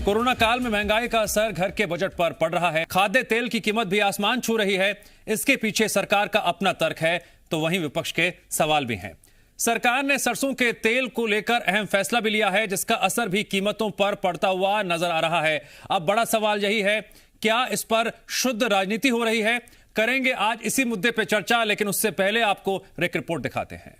Corona काल में महंगाई का असर घर के बजट पर पड़ रहा है। खाद्य तेल की कीमत भी आसमान छू रही है। इसके पीछे सरकार का अपना तर्क है, तो वहीं विपक्ष के सवाल भी हैं। सरकार ने सरसों के तेल को लेकर अहम फैसला भी लिया है, जिसका असर भी कीमतों पर पड़ता हुआ नजर आ रहा है। अब बड़ा सवाल यही है, क्या इस पर शुद्ध राजनीति हो रही है? करेंगे आज इसी मुद्दे पर चर्चा, लेकिन उससे पहले आपको एक रिपोर्ट दिखाते हैं।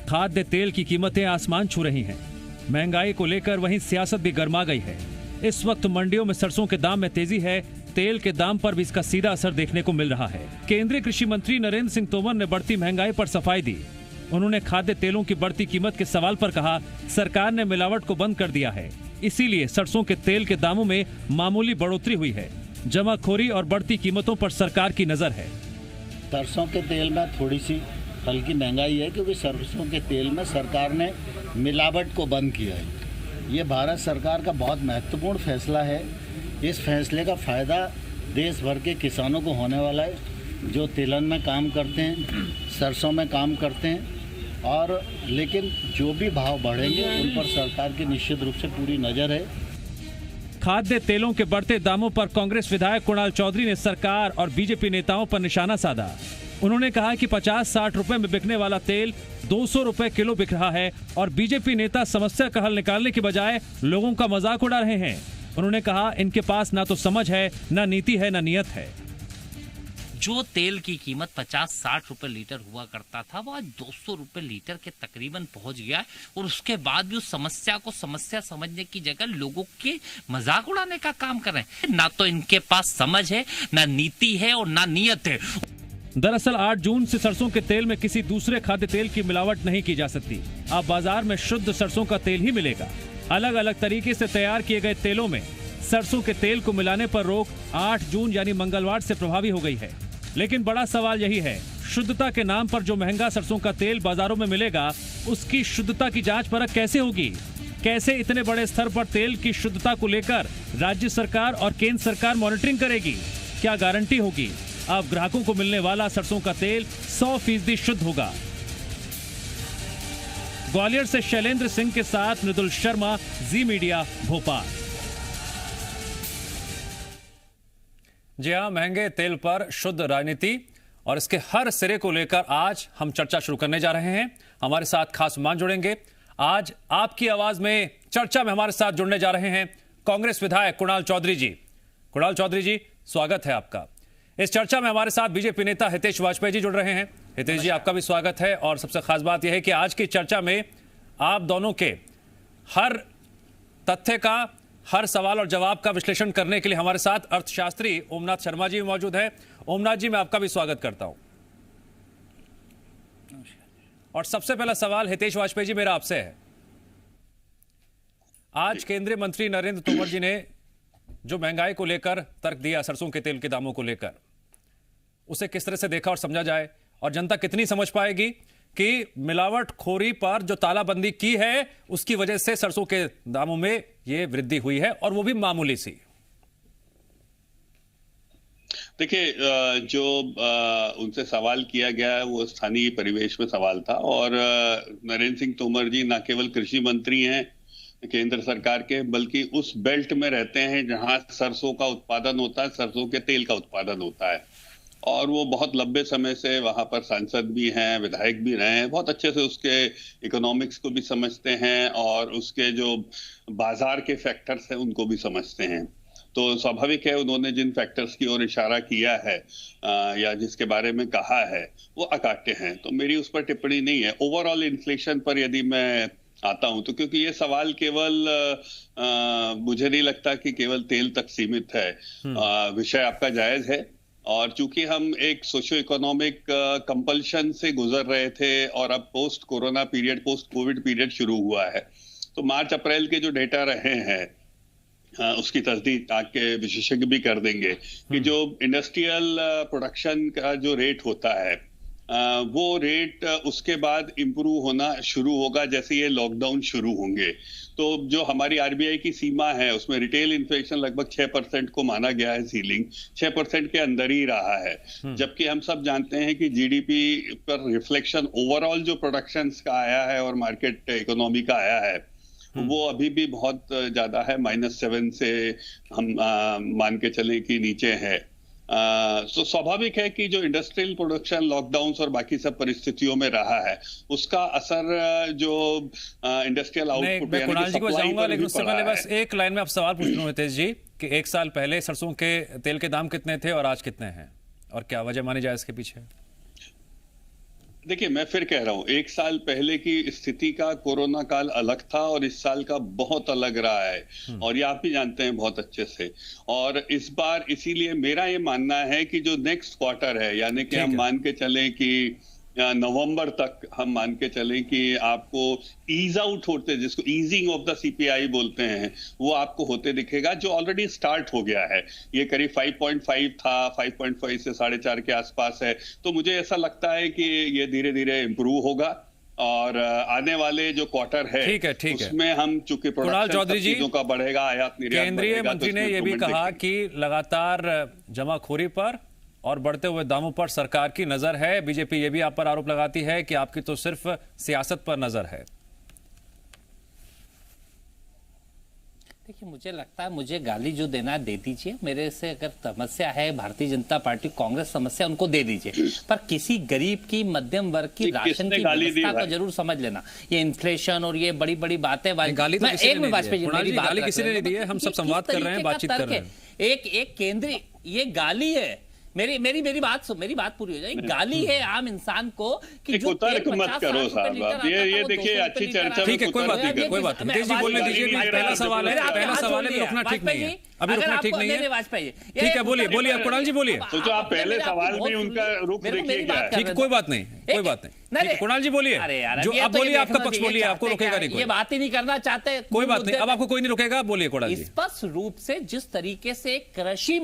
खाद्य तेल की कीमतें आसमान छू रही हैं। महंगाई को लेकर वहीं सियासत भी गर्मा गई है। इस वक्त मंडियों में सरसों के दाम में तेजी है। तेल के दाम पर भी इसका सीधा असर देखने को मिल रहा है। केंद्रीय कृषि मंत्री नरेंद्र सिंह तोमर ने बढ़ती महंगाई पर सफाई दी। उन्होंने खाद्य तेलों की बढ़ती कीमत के सवाल पर कहा, सरकार ने मिलावट को बंद कर दिया है, इसीलिए सरसों के तेल के दामों में मामूली बढ़ोतरी हुई है। जमाखोरी और बढ़ती कीमतों पर सरकार की नजर है। सरसों के तेल में थोड़ी सी हल्की महंगाई है, क्योंकि सरसों के तेल में सरकार ने मिलावट को बंद किया है। ये भारत सरकार का बहुत महत्वपूर्ण फैसला है। इस फैसले का फ़ायदा देश भर के किसानों को होने वाला है, जो तिलहन में काम करते हैं, सरसों में काम करते हैं। और लेकिन जो भी भाव बढ़ेंगे उन पर सरकार की निश्चित रूप से पूरी नज़र है। खाद्य तेलों के बढ़ते दामों पर कांग्रेस विधायक कुणाल चौधरी ने सरकार और बीजेपी नेताओं पर निशाना साधा। उन्होंने कहा कि 50-60 रुपए में बिकने वाला तेल 200 रुपए किलो बिक रहा है और बीजेपी नेता समस्या का हल निकालने के बजाय लोगों का मजाक उड़ा रहे हैं। उन्होंने कहा, इनके पास ना तो समझ है, ना नीति है, ना नियत है। जो तेल की कीमत 50-60 रुपए लीटर हुआ करता था, वो आज 200 रुपए लीटर के तकरीबन पहुंच गया। और उसके बाद भी उस समस्या को समस्या समझने की जगह लोगों के मजाक उड़ाने का काम कर रहे हैं। ना तो इनके पास समझ है, ना नीति है और ना नियत है। दरअसल 8 जून से सरसों के तेल में किसी दूसरे खाद्य तेल की मिलावट नहीं की जा सकती। अब बाजार में शुद्ध सरसों का तेल ही मिलेगा। अलग अलग तरीके से तैयार किए गए तेलों में सरसों के तेल को मिलाने पर रोक 8 जून यानी मंगलवार से प्रभावी हो गई है। लेकिन बड़ा सवाल यही है, शुद्धता के नाम पर जो महंगा सरसों का तेल बाजारों में मिलेगा, उसकी शुद्धता की जांच परख कैसे होगी? कैसे इतने बड़े स्तर पर तेल की शुद्धता को लेकर राज्य सरकार और केंद्र सरकार मॉनिटरिंग करेगी? क्या गारंटी होगी अब ग्राहकों को मिलने वाला सरसों का तेल 100% शुद्ध होगा? ग्वालियर से शैलेंद्र सिंह के साथ मृदुल शर्मा, जी मीडिया, भोपाल। जी हां, महंगे तेल पर शुद्ध राजनीति और इसके हर सिरे को लेकर आज हम चर्चा शुरू करने जा रहे हैं। हमारे साथ खास मेहमान जुड़ेंगे। आज आपकी आवाज में चर्चा में हमारे साथ जुड़ने जा रहे हैं कांग्रेस विधायक कुणाल चौधरी जी। कुणाल चौधरी जी, स्वागत है आपका। इस चर्चा में हमारे साथ बीजेपी नेता हितेश वाजपेयी जी जुड़ रहे हैं। हितेश जी, आपका भी स्वागत है। और सबसे खास बात यह है कि आज की चर्चा में आप दोनों के हर तथ्य का, हर सवाल और जवाब का विश्लेषण करने के लिए हमारे साथ अर्थशास्त्री ओमनाथ शर्मा जी मौजूद है। ओमनाथ जी, मैं आपका भी स्वागत करता हूं। और सबसे पहला सवाल हितेश वाजपेयी जी मेरा आपसे है। आज केंद्रीय मंत्री नरेंद्र तोमर जी ने जो महंगाई को लेकर तर्क दिया, सरसों के तेल के दामों को लेकर, उसे किस तरह से देखा और समझा जाए? और जनता कितनी समझ पाएगी कि मिलावटखोरी पर जो तालाबंदी की है, उसकी वजह से सरसों के दामों में यह वृद्धि हुई है, और वो भी मामूली सी? देखिए, जो उनसे सवाल किया गया है वो स्थानीय परिवेश में सवाल था। और नरेंद्र सिंह तोमर जी न केवल कृषि मंत्री हैं केंद्र सरकार के, बल्कि उस बेल्ट में रहते हैं जहां सरसों का उत्पादन होता है, सरसों के तेल का उत्पादन होता है। और वो बहुत लंबे समय से वहां पर सांसद भी हैं, विधायक भी रहे हैं, बहुत अच्छे से उसके इकोनॉमिक्स को भी समझते हैं और उसके जो बाजार के फैक्टर्स हैं उनको भी समझते हैं। तो स्वाभाविक है उन्होंने जिन फैक्टर्स की ओर इशारा किया है या जिसके बारे में कहा है वो अकाट्य हैं, तो मेरी उस पर टिप्पणी नहीं है। ओवरऑल इन्फ्लेशन पर यदि मैं आता हूं तो क्योंकि ये सवाल केवल मुझे नहीं लगता कि केवल तेल तक सीमित है। विषय आपका जायज है, और चूंकि हम एक सोशियो इकोनॉमिक कंपल्शन से गुजर रहे थे और अब post corona period, post Covid period शुरू हुआ है, तो मार्च अप्रैल के जो डेटा रहे हैं उसकी तस्दीक आके विशेषज्ञ भी कर देंगे कि जो इंडस्ट्रियल प्रोडक्शन का जो रेट होता है वो रेट उसके बाद इम्प्रूव होना शुरू होगा जैसे ये लॉकडाउन शुरू होंगे। तो जो हमारी आरबीआई की सीमा है उसमें रिटेल इन्फ्लेशन लगभग 6% को माना गया है, सीलिंग 6% के अंदर ही रहा है। जबकि हम सब जानते हैं कि जीडीपी पर रिफ्लेक्शन ओवरऑल जो प्रोडक्शन का आया है और मार्केट इकोनॉमी का आया है वो अभी भी बहुत ज्यादा है, -7 से हम मान के चलें कि नीचे है। तो स्वाभाविक है कि जो इंडस्ट्रियल प्रोडक्शन लॉकडाउन और बाकी सब परिस्थितियों में रहा है उसका असर जो इंडस्ट्रियल आउटपुट मैं कुणाल जी को जाऊंगा, लेकिन उससे पहले बस एक लाइन में आप सवाल पूछ लूं हितेश जी कि 1 साल पहले सरसों के तेल के दाम कितने थे और आज कितने हैं और क्या वजह मानी जाए इसके पीछे? देखिए, मैं फिर कह रहा हूं 1 साल पहले की स्थिति का कोरोना काल अलग था और इस साल का बहुत अलग रहा है और ये आप भी जानते हैं बहुत अच्छे से। और इस बार इसीलिए मेरा ये मानना है कि जो नेक्स्ट क्वार्टर है, यानी कि हम मान के चलें कि नवंबर तक हम मान के चलें कि आपको ईज आउट होते, जिसको ईजिंग ऑफ द सीपीआई बोलते हैं, वो आपको होते दिखेगा, जो ऑलरेडी स्टार्ट हो गया है। ये करीब 5.5 था, 5.5 से 4.5 के आसपास है। तो मुझे ऐसा लगता है कि ये धीरे धीरे इंप्रूव होगा और आने वाले जो क्वार्टर है ठीक है। उसमें हम चूंकि प्रोडक्शन चीजों का बढ़ेगा, आयात निर्यात केंद्रीय मंत्री ने यह भी कहा कि लगातार जमाखोरी पर और बढ़ते हुए दामों पर सरकार की नजर है। बीजेपी ये भी आप पर आरोप लगाती है कि आपकी तो सिर्फ सियासत पर नजर है। देखिए, मुझे लगता है मुझे गाली जो देना है दे दीजिए, मेरे से अगर समस्या है भारतीय जनता पार्टी कांग्रेस समस्या उनको दे दीजिए, पर किसी गरीब की मध्यम वर्ग की राशन की व्यवस्था को जरूर समझ लेना। ये इन्फ्लेशन और ये बड़ी बड़ी बातें गाली तो किसी ने नहीं दी है, हम सब संवाद कर रहे हैं, बातचीत कर रहे हैं। एक केंद्रीय ये गाली है। मेरी बात पूरी हो जाए। गाली है आम इंसान को कि जो तर्क मत करो साहब, ये देखिए अच्छी चर्चा। ठीक है, कोई बात नहीं, तेज जी बोलने दीजिए। पहला सवाल है, रुकना ठीक नहीं है, अभी रुकना ठीक नहीं है। वाजपेयी ठीक है, बोलिए कुणाल जी बोलिए। तो जो आप पहले सवाल में उनका रुख देखिए क्या है। ठीक है, कोई बात नहीं, कुणाल जी बोलिए, जो आप बोलिए, आपका पक्ष बोलिए, आपको रुकेगा नहीं, ये बात ही नहीं करना चाहते, कोई बात नहीं, अब आपको कोई नहीं रुकेगा, बोलिए कुणाल जी। स्पष्ट रूप से जिस तरीके से कृषि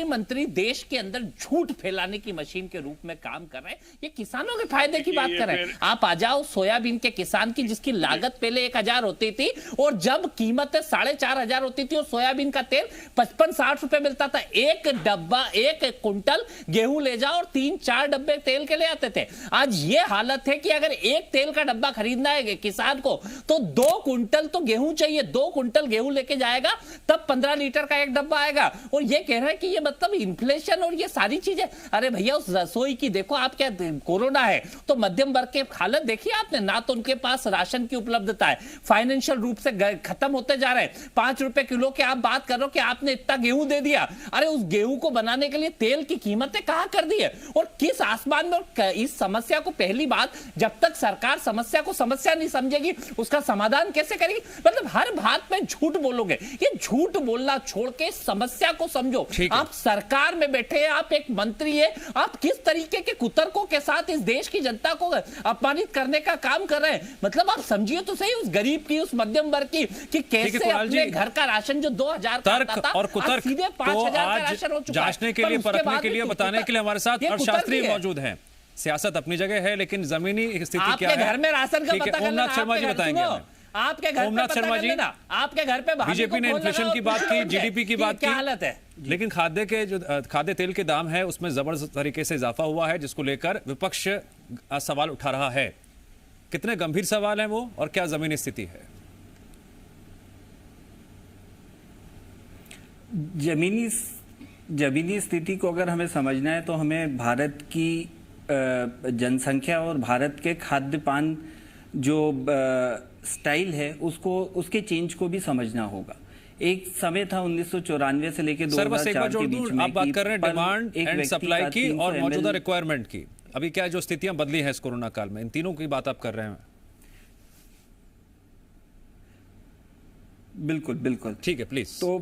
मंत्री देश के अंदर झूठ फैलाने की मशीन के रूप में काम कर रहे हैं, ये किसानों के फायदे की बात कर रहे हैं। आप आ जाओ सोयाबीन के किसान की, जिसकी लागत पहले 1000 होती थी और जब कीमत 4500 होती थी और सोयाबीन का तेल 55-60 रुपए मिलता था। एक डब्बा, एक कुंटल गेहूं ले जाओ और 3-4 डब्बे तेल के ले आते थे। आज ये हालत है कि अगर एक तेल का डब्बा खरीदना है किसान को तो 2 कुंटल तो गेहूं चाहिए, 2 कुंटल गेहूं लेके जाएगा तब 15 लीटर का एक डब्बा आएगा। और ये कह रहा है कि ये मतलब इन्फ्लेशन और ये सारी चीजें, अरे भैया उस रसोई की देखो आप, क्या कोरोना है तो मध्यम वर्ग के हालत देखिए आपने, ना तो उनके पास राशन की उपलब्धता है, फाइनेंशियल रूप से खत्म होते जा रहे हैं। 5 रुपए किलो के आप बात कर रहे हो कि आपने इतना गेहूं दे दिया, अरे उस गेहूं को बनाने के लिए तेल की कीमतें कहां कर दी है और किस आसमान में। इस समस्या को पहली बात, जब तक सरकार समस्या को समस्या नहीं समझेगी उसका समाधान कैसे करेगी। मतलब हर बात में झूठ बोलोगे, ये झूठ बोलना छोड़ के समस्या को समझो। आप सरकार में बैठे हैं, आप एक मंत्री है, आप किस तरीके के कुतर्कों के साथ इस देश की जनता को अपमानित करने का काम कर रहे हैं। मतलब आप समझिए तो सही उस गरीब की, उस मध्यम वर्ग की, कि कैसे अपने घर का राशन जो 2000 का तर्क और कुतर्क सीधे 5000 का राशन हो चुका है। जांचने के लिए, परखने के लिए, बताने के लिए हमारे साथ अर्थशास्त्री मौजूद हैं। सियासत अपनी जगह है, लेकिन जमीनी स्थिति क्या है। आपके घर में राशन का पता करना, ओमनाथ शर्मा जी बताएंगे। आपके घर पे पता कर लेना, आपके घर पे बीजेपी ने इन्फ्लेशन की बात की, जीडीपी की बात की, क्या हालत है। लेकिन खाद्य तेल के दाम है उसमें जबरदस्त तरीके से इजाफा हुआ है, जिसको लेकर विपक्ष सवाल उठा रहा है। कितने गंभीर सवाल हैं वो और क्या जमीनी स्थिति है? जमीनी स्थिति को अगर हमें समझना है तो हमें भारत की जनसंख्या और भारत के खाद्य पान जो स्टाइल है उसके चेंज को भी समझना होगा। एक समय था 1994 से लेकर 2004 के बीच में, आप बात कर रहे हैं डिमांड एंड सप्लाई की और मौजूदा रिक्वायरमेंट की। अभी क्या जो स्थितियां बदली हैं इस कोरोना काल में, इन तीनों की बात आप कर रहे हैं? बिल्कुल ठीक है, प्लीज। तो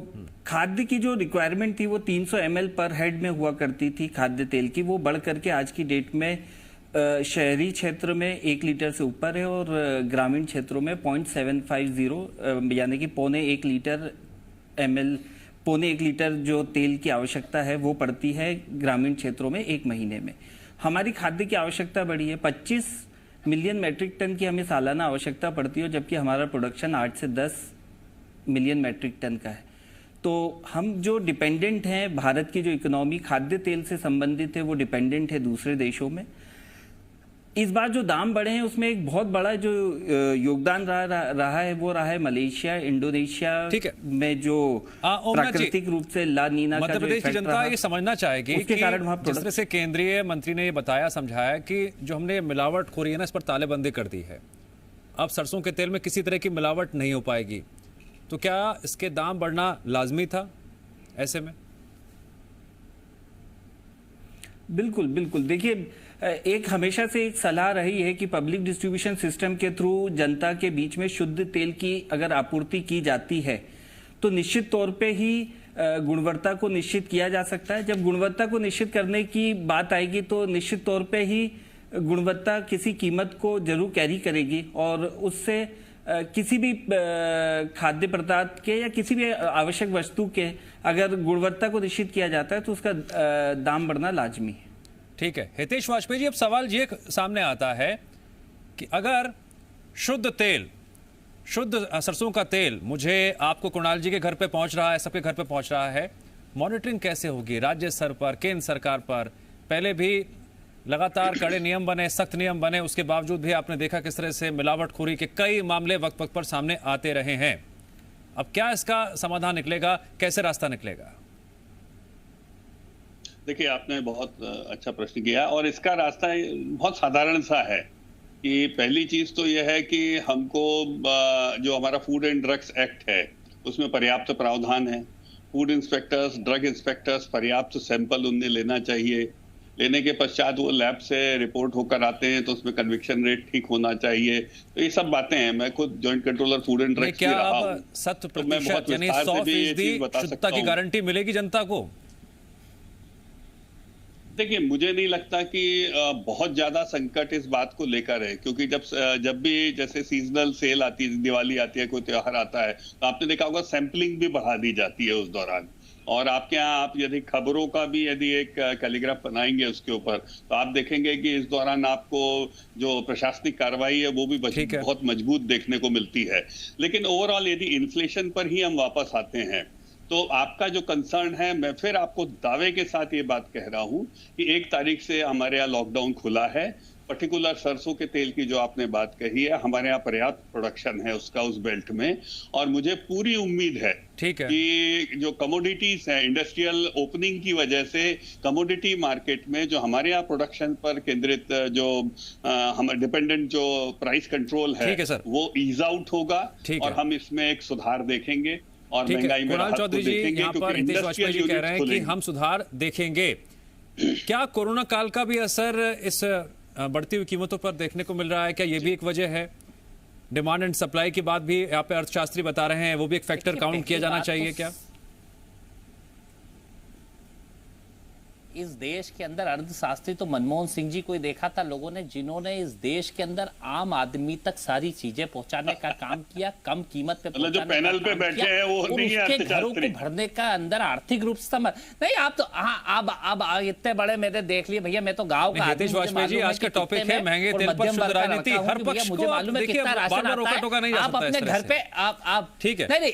खाद्य की जो रिक्वायरमेंट थी वो 300 ml पर हेड में हुआ करती थी खाद्य तेल की, वो बढ़ करके आज की डेट में शहरी क्षेत्र में 1 लीटर से ऊपर है और ग्रामीण क्षेत्रों में 0.750 यानी कि पौने 1 लीटर जो तेल की आवश्यकता है वो पड़ती है ग्रामीण क्षेत्रों में 1 महीने में। हमारी खाद्य की आवश्यकता बढ़ी है। 25 मिलियन मैट्रिक टन की हमें सालाना आवश्यकता पड़ती है, जबकि हमारा प्रोडक्शन 8 से 10 मिलियन मैट्रिक टन का है। तो हम जो डिपेंडेंट हैं, भारत की जो इकोनॉमी खाद्य तेल से संबंधित है, वो डिपेंडेंट है दूसरे देशों में। इस बार जो दाम बढ़े हैं उसमें एक बहुत बड़ा जो योगदान रहा है वो रहा है मलेशिया, इंडोनेशिया में जो प्राकृतिक रूप से ला नीना मध्य प्रदेश की जनता ये समझना चाहेगी उसके कारण वहां जिस तरह से केंद्रीय मंत्री ने ये बताया, समझाया कि जो हमने मिलावटखोरी है ना, इस पर तालेबंदी कर दी है, अब सरसों के तेल में किसी तरह की मिलावट नहीं हो पाएगी, तो क्या इसके दाम बढ़ना लाजमी था ऐसे में? बिल्कुल बिल्कुल। देखिए, एक हमेशा से एक सलाह रही है कि पब्लिक डिस्ट्रीब्यूशन सिस्टम के थ्रू जनता के बीच में शुद्ध तेल की अगर आपूर्ति की जाती है तो निश्चित तौर पे ही गुणवत्ता को निश्चित किया जा सकता है। जब गुणवत्ता को निश्चित करने की बात आएगी तो निश्चित तौर पे ही गुणवत्ता किसी कीमत को जरूर कैरी करेगी और उससे किसी भी खाद्य पदार्थ के या किसी भी आवश्यक वस्तु के अगर गुणवत्ता को निश्चित किया जाता है तो उसका दाम बढ़ना लाजमी है। ठीक है हितेश वाजपेयी जी, अब सवाल ये सामने आता है कि अगर शुद्ध तेल, शुद्ध सरसों का तेल मुझे आपको कुणाल जी के घर पे पहुंच रहा है, सबके घर पे पहुंच रहा है, मॉनिटरिंग कैसे होगी राज्य स्तर पर, केंद्र सरकार पर? पहले भी लगातार कड़े नियम बने, सख्त नियम बने, उसके बावजूद भी आपने देखा किस तरह से मिलावटखोरी के कई मामले वक्त वक्त पर सामने आते रहे हैं। अब क्या इसका समाधान निकलेगा, कैसे रास्ता निकलेगा? देखिए, आपने बहुत अच्छा प्रश्न किया और इसका रास्ता बहुत साधारण सा है कि पहली चीज तो यह है कि हमको जो हमारा फूड एंड ड्रग्स एक्ट है उसमें पर्याप्त प्रावधान है। फूड इंस्पेक्टर्स, ड्रग इंस्पेक्टर्स पर्याप्त सैंपल उन्हें लेना चाहिए। लेने के पश्चात वो लैब से रिपोर्ट होकर आते हैं तो उसमें कन्विक्शन रेट ठीक होना चाहिए। तो ये सब बातें हैं। मैं खुद joint controller food and drugs क्या अब 100% यानी 100% शुद्धता की गारंटी मिलेगी जनता को? देखिए, मुझे नहीं लगता कि बहुत ज्यादा संकट इस बात को लेकर है, क्योंकि जब भी जैसे सीजनल सेल आती है, दिवाली आती है, कोई त्योहार आता है, तो आपने देखा होगा सैंपलिंग भी बढ़ा दी जाती है उस दौरान। और आपके यहाँ आप यदि खबरों का भी यदि एक कैलीग्राफ बनाएंगे उसके ऊपर, तो आप देखेंगे कि इस दौरान आपको जो प्रशासनिक कार्रवाई है वो भी बहुत मजबूत देखने को मिलती है। लेकिन ओवरऑल यदि इन्फ्लेशन पर ही हम वापस आते हैं तो आपका जो कंसर्न है, मैं फिर आपको दावे के साथ ये बात कह रहा हूं कि 1 तारीख से हमारे यहाँ लॉकडाउन खुला है। पर्टिकुलर सरसों के तेल की जो आपने बात कही है, हमारे यहाँ पर्याप्त प्रोडक्शन है उसका उस बेल्ट में, और मुझे पूरी उम्मीद है कि जो कमोडिटीज है, इंडस्ट्रियल ओपनिंग की वजह से कमोडिटी मार्केट में जो हमारे यहाँ प्रोडक्शन पर केंद्रित जो हम डिपेंडेंट जो प्राइस कंट्रोल है वो ईज आउट होगा और हम इसमें एक सुधार देखेंगे। और महंगाई में कुणाल चौधरी जी यहाँ पर हितेश वाजपेयी जी कह रहे हैं कि हम सुधार देखेंगे। क्या कोरोना काल का भी असर इस बढ़ती हुई कीमतों पर देखने को मिल रहा है? क्या ये भी एक वजह है? डिमांड एंड सप्लाई की बात भी यहाँ पे अर्थशास्त्री बता रहे हैं, वो भी एक फैक्टर काउंट किया जाना चाहिए क्या? इस देश के अंदर अर्थशास्त्री तो मनमोहन सिंह जी को ही देखा था लोगों ने, जिन्होंने इस देश के अंदर आम आदमी तक सारी चीजें पहुंचाने का काम किया, कम कीमत पे जो पैनल पे बैठे हैं वो नहीं है, उसके घरों को भरने का अंदर आर्थिक रूप से नहीं। आप तो अब इतने बड़े मैंने देख लिए भैया, मैं तो गाँव का हितेश वाजपेयी जी, आज का टॉपिक है महंगे तेल पर शुद्ध राजनीति। हर पक्ष मुझे मालूम है कितना राशन आता है। आप अपने घर पे आप ठीक है, नहीं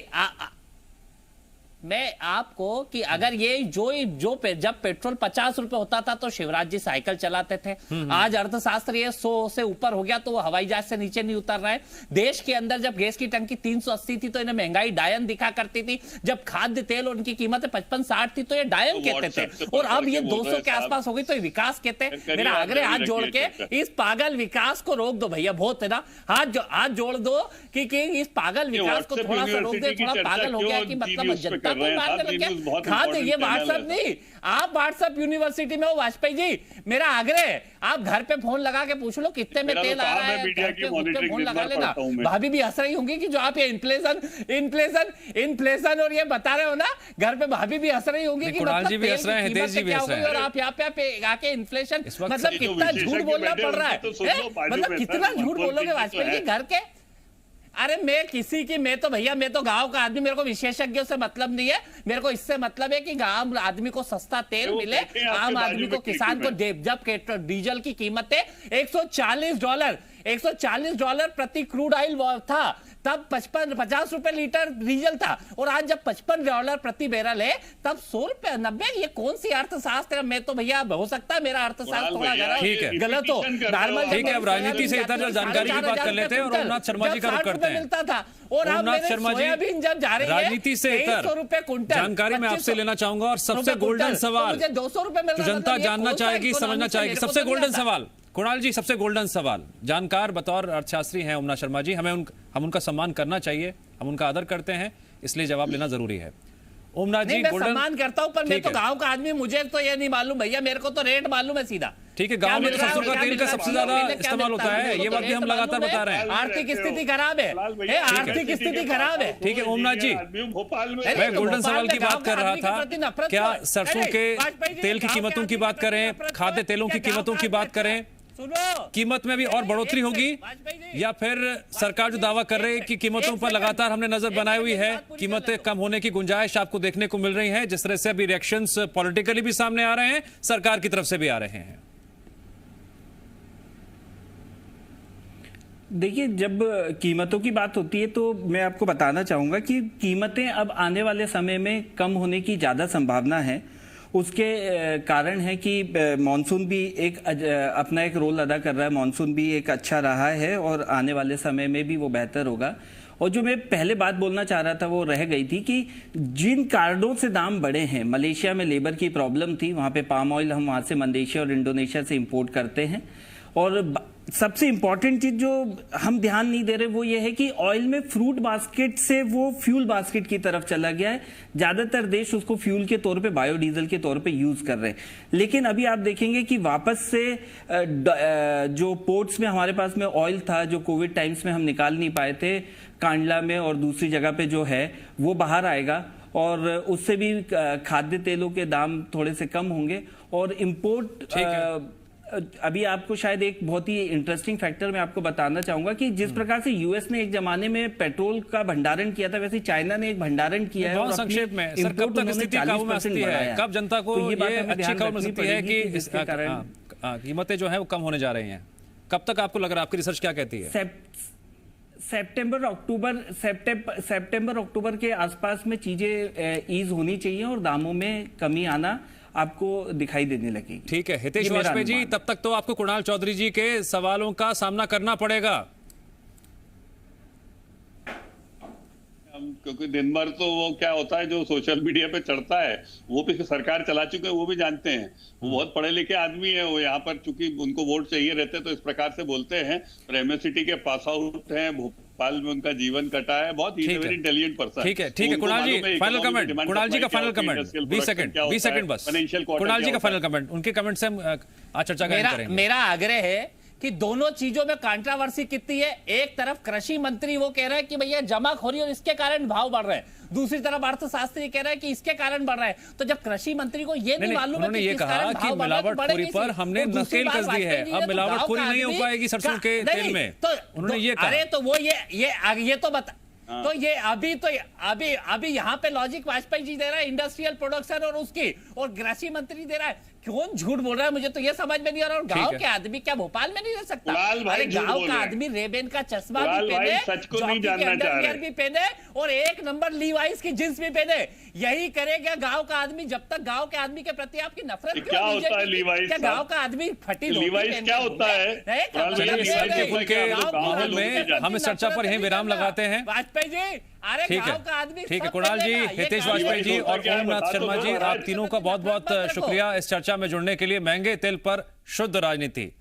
मैं आपको कि अगर ये जब पेट्रोल 50 रुपए होता था तो शिवराज जी साइकिल चलाते थे। आज अर्थशास्त्र ये 100 से ऊपर हो गया तो वो हवाई जहाज से नीचे नहीं उतर रहा है। देश के अंदर जब गैस की टंकी 380 थी तो इन्हें महंगाई डायन दिखा करती थी। जब खाद्य तेल उनकी कीमत 55-60 थी तो ये डायन कहते थे, और अब ये 200 के आसपास हो गई तो विकास कहते हैं। मेरा आग्रह हाथ जोड़ के इस पागल विकास को रोक दो भैया, बहुत है ना, हाथ जोड़ दो कि इस पागल विकास को थोड़ा सा रोक दे। थोड़ा पागल हो गया कि मतलब जनता खाते ये व्हाट्सएप नहीं, आप व्हाट्सएप यूनिवर्सिटी में हो वाजपेयी जी, मेरा आग्रह आप घर पे फोन लगा के पूछ लो कितने में तेल आ रहा है, फोन लगा लेना। भाभी भी हंस रही होंगी कि जो आप ये इन्फ्लेशन और ये बता रहे हो ना, घर पे भाभी भी हंस रही होंगी कि मतलब तेल की कीमत क्या हो गई और आप यहाँ पे आके इन्फ्लेशन, मतलब कितना झूठ बोलना पड़ रहा है, मतलब कितना झूठ बोलोगे वाजपेयी जी घर के। अरे मैं तो भैया मैं तो गांव का आदमी, मेरे को विशेषज्ञों से मतलब नहीं है, मेरे को इससे मतलब है कि आम आदमी को सस्ता तेल मिले, आम आदमी को, किसान को। जब डीजल की कीमतें $140 प्रति क्रूड ऑयल था, तब 50 रुपए लीटर डीजल था, और आज जब $55 प्रति बैरल है, तब 100 रुपए 90। ये कौन सी अर्थशास्त्र है? मैं तो भैया हो सकता है मेरा अर्थशास्त्र थोड़ा गलत हो। नॉर्मल ठीक है, अब राजनीति से इधर जानकारी की बात कर लेते हैं और ओमनाथ शर्मा जी का रुख करते हैं। मिलता था, और अब ओमनाथ शर्मा जी जब जा रही है राजनीति से इधर जानकारी मैं आपसे लेना चाहूंगा, और सबसे गोल्डन सवाल मुझे 200 रुपए मिल रहा, जनता जानना चाहेगी, समझना चाहेगी, सबसे गोल्डन सवाल कुणाल जी, सबसे गोल्डन सवाल। जानकार बतौर अर्थशास्त्री हैं ओमनाथ शर्मा जी, हम उनका सम्मान करना चाहिए, हम उनका आदर करते हैं, इसलिए जवाब लेना जरूरी है। ओमनाथ जी, मैं सम्मान करता हूं, पर मैं तो गांव का आदमी, मुझे तो ये नहीं मालूम भैया, मेरे को तो रेट मालूम है सीधा। ठीक है, गांव में तो सरसों का तेल का सबसे ज्यादा इस्तेमाल होता है, ये बात भी हम लगातार बता रहे हैं। आर्थिक स्थिति खराब है, आर्थिक स्थिति खराब है। ठीक है ओमनाथ जी, मैं गोल्डन सवाल की बात कर रहा था, क्या सरसों के तेल की कीमतों की बात करें, खाद्य तेलों की कीमतों की बात करें, कीमत में भी और बढ़ोतरी होगी, या फिर सरकार जो दावा कर रही है कि कीमतों पर लगातार हमने नजर बनाई हुई है, कीमतें कम होने की गुंजाइश आपको देखने को मिल रही है, जिस तरह से अभी रिएक्शंस पॉलिटिकली भी सामने आ रहे हैं, सरकार की तरफ से भी आ रहे हैं? देखिए, जब कीमतों की बात होती है तो मैं आपको बताना चाहूंगा कि कीमतें अब आने वाले समय में कम होने की ज्यादा संभावना है। उसके कारण है कि मॉनसून भी अपना एक रोल अदा कर रहा है, मॉनसून भी एक अच्छा रहा है और आने वाले समय में भी वो बेहतर होगा। और जो मैं पहले बात बोलना चाह रहा था वो रह गई थी कि जिन कारणों से दाम बढ़े हैं, मलेशिया में लेबर की प्रॉब्लम थी, वहाँ पे पाम ऑयल हम वहाँ से मलेशिया और इंडोनेशिया से इंपोर्ट करते हैं, और सबसे इंपॉर्टेंट चीज जो हम ध्यान नहीं दे रहे वो ये है कि ऑयल में फ्रूट बास्केट से वो फ्यूल बास्केट की तरफ चला गया है। ज्यादातर देश उसको फ्यूल के तौर पे, बायोडीजल के तौर पे यूज कर रहे हैं, लेकिन अभी आप देखेंगे कि वापस से जो पोर्ट्स में हमारे पास में ऑयल था, जो कोविड टाइम्स में हम निकाल नहीं पाए थे, कांडला में और दूसरी जगह पे जो है वो बाहर आएगा, और उससे भी खाद्य तेलों के दाम थोड़े से कम होंगे। और इम्पोर्ट, अभी आपको शायद एक बहुत ही इंटरेस्टिंग फैक्टर मैं आपको बताना चाहूंगा कि जिस प्रकार से यूएस ने एक जमाने में पेट्रोल का भंडारण किया था, वैसे चाइना ने एक भंडारण किया है। बहुत संक्षेप में सर, कब तक स्थिति काबू में आती है, कब जनता को ये अच्छी खबर मिल सकती है कि इसके कारण कीमतें जो है वो कम होने जा रही हैं? कब तक आपको लग रहा है, आपकी रिसर्च क्या कहती है? सितंबर अक्टूबर के आसपास में चीजें ईज होनी चाहिए और दामों में कमी आना आपको दिखाई देने लगी। ठीक है हितेश वाजपेयी जी, तब तक तो आपको कुणाल चौधरी जी के सवालों का सामना करना पड़ेगा, क्योंकि दिन भर तो वो क्या होता है जो सोशल मीडिया पे चढ़ता है वो भी सरकार चला चुके हैं, वो भी जानते हैं, वो बहुत पढ़े लिखे आदमी है, वो यहाँ पर चूंकि उनको वोट चाहिए रहते तो इस प्रकार से बोलते हैं। पर एमएससीटी के पास आउट हैं, भोपाल में उनका जीवन कटा है, बहुत वेरी इंटेलिजेंट पर्सन। ठीक है कुणाल जी, फाइनल कमेंट, कुणाल जी का फाइनल कमेंट 20 सेकंड बस, कुणाल जी का फाइनल कमेंट, उनके कमेंट से हम आज चर्चा करेंगे। मेरा आग्रह है कि दोनों चीजों में कंट्रोवर्सी कितनी है। एक तरफ कृषि मंत्री वो कह रहा है कि भैया जमाखोरी और इसके कारण भाव बढ़ रहे हैं, दूसरी तरफ अर्थशास्त्री कह रहा है कि इसके कारण बढ़ रहा है। तो जब कृषि मंत्री को ये नहीं मालूम है कि ये कहा कि मिलावटखोरी पर हमने नकेल कस दी है, अब मिलावटखोरी नहीं हो पाएगी सरसों के तेल में, तो उन्होंने ये कहा। अरे तो वो ये तो बता, तो ये अभी यहाँ पे लॉजिक वाजपेयी जी दे रहा है इंडस्ट्रियल प्रोडक्शन और उसकी, और कृषि मंत्री दे रहा है। कौन झूठ बोल रहा है मुझे तो ये समझ में नहीं आ रहा। और गांव के आदमी क्या भोपाल में नहीं रह सकता? अरे गांव का आदमी रेबेन का चश्मा भी पहने, जॉकी के अंडरवियर भी पहने और 1 नंबर लीवाइस की जींस भी पहने, यही करेगा गांव का आदमी। जब तक गांव के आदमी के प्रति आपकी नफरत क्या होता है लीवाइस? क्या गांव का आदमी फटी लीवाइस क्या होता है? माहौल में हम इस चर्चा पर यही विराम लगाते हैं। वाजपेयी जी, अरे गांव का आदमी, ठीक है कुणाल जी, हितेश वाजपेयी जी और ओमनाथ शर्मा जी, आप तीनों का बहुत बहुत शुक्रिया इस चर्चा में जुड़ने के लिए। महंगे तेल पर शुद्ध राजनीति।